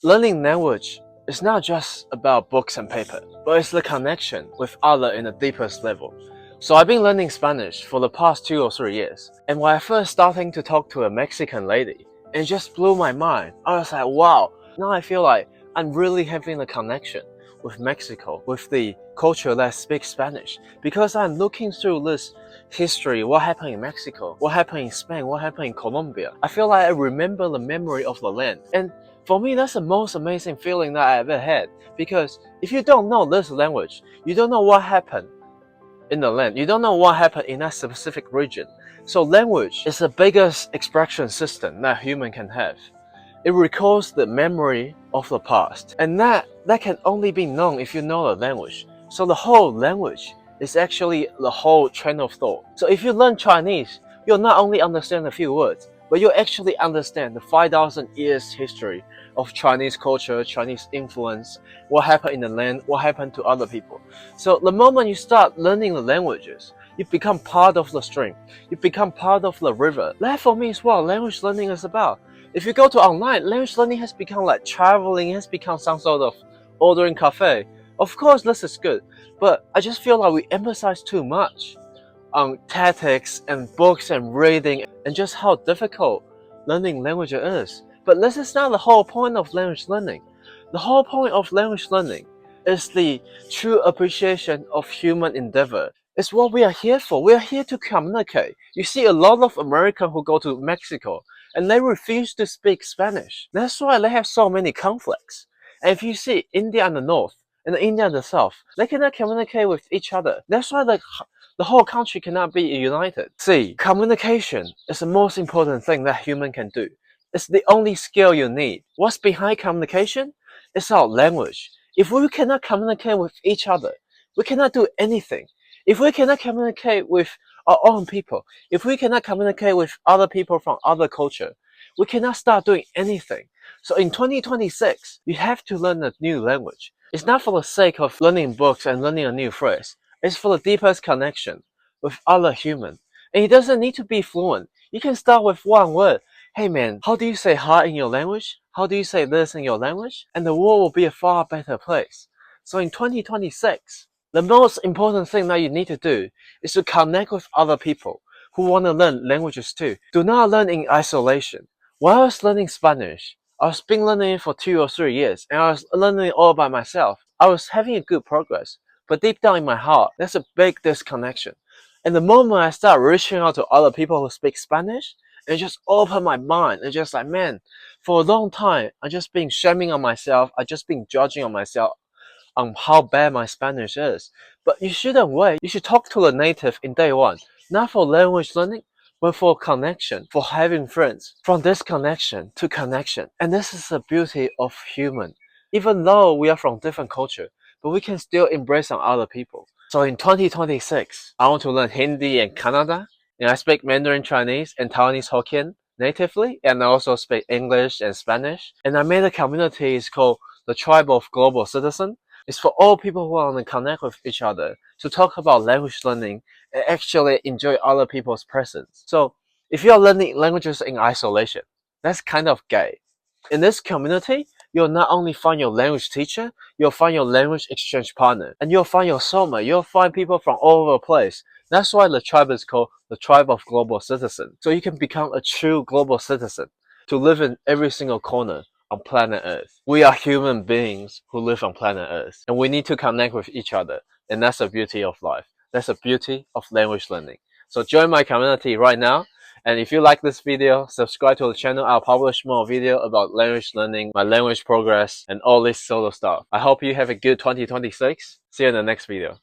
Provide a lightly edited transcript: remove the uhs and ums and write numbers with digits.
Learning language is not just about books and paper, but it's the connection with other in the deepest level. So I've been learning Spanish for the past 2 or 3 years, and when I first starting to talk to a Mexican lady, it just blew my mind. I was like, wow, now I feel like I'm really having a connection with Mexico, with the culture that speaks Spanish, because I'm looking through this history, what happened in Mexico, what happened in Spain, what happened in Colombia. I feel like I remember the memory of the land. And for me, that's the most amazing feeling that I ever had, because if you don't know this language, you don't know what happened in the land, you don't know what happened in that specific region. So language is the biggest expression system that human can have. It recalls the memory of the past, and that can only be known if you know the language. So the whole language is actually the whole train of thought. So if you learn Chinese, you'll not only understand a few words, but you'll actually understand the 5,000 years history of Chinese culture, Chinese influence, what happened in the land, what happened to other people. So the moment you start learning the languages, you become part of the stream, you become part of the river. That for me is what language learning is about. If you go to online, language learning has become like traveling, has become some sort of ordering cafe. Of course, this is good, but I just feel like we emphasize too much on tactics and books and reading and just how difficult learning language is. But this is not the whole point of language learning. The whole point of language learning is the true appreciation of human endeavor. It's what we are here for. We are here to communicate. You see a lot of Americans who go to Mexico and they refuse to speak Spanish. That's why they have so many conflicts. And if you see India in the north and India in the south, they cannot communicate with each other. That's why the whole country cannot be united. See, communication is the most important thing that human can do. It's the only skill you need. What's behind communication? It's our language. If we cannot communicate with each other, we cannot do anything. If we cannot communicate with our own people, if we cannot communicate with other people from other culture, we cannot start doing anything. So in 2026, you have to learn a new language. It's not for the sake of learning books and learning a new phrase. It's for the deepest connection with other humans. And it doesn't need to be fluent. You can start with one word. Hey man, how do you say hi in your language? How do you say this in your language? And the world will be a far better place. So in 2026, the most important thing that you need to do is to connect with other people who want to learn languages too. Do not learn in isolation. While I was learning Spanish, I was been learning it for 2 or 3 years, and I was learning it all by myself. I was having a good progress, but deep down in my heart, there's a big disconnection. And the moment I start reaching out to other people who speak Spanish, it just opened my mind. It's just like, man, for a long time, I just been shaming on myself. I just been judging on myself on how bad my Spanish is. But you shouldn't wait. You should talk to the native in day one, not for language learning, but for connection, for having friends. From disconnection to connection. And this is the beauty of human. Even though we are from different culture, but we can still embrace on other people. So in 2026, I want to learn Hindi and Kannada, and I speak Mandarin Chinese and Taiwanese Hokkien natively, and I also speak English and Spanish. And I made a community, it's called the Tribe of Global Citizen. It's for all people who want to connect with each other, to talk about language learning and actually enjoy other people's presence. So if you're learning languages in isolation, that's kind of gay. In this community, you'll not only find your language teacher, you'll find your language exchange partner, and you'll find your soulmate. You'll find people from all over the place. That's why the tribe is called the Tribe of Global Citizen. So you can become a true global citizen to live in every single corner on planet Earth. We are human beings who live on planet Earth, and we need to connect with each other. And that's the beauty of life. That's the beauty of language learning. So join my community right now. And if you like this video, subscribe to the channel. I'll publish more video about language learning, my language progress, and all this sort of stuff. I hope you have a good 2026. See you in the next video.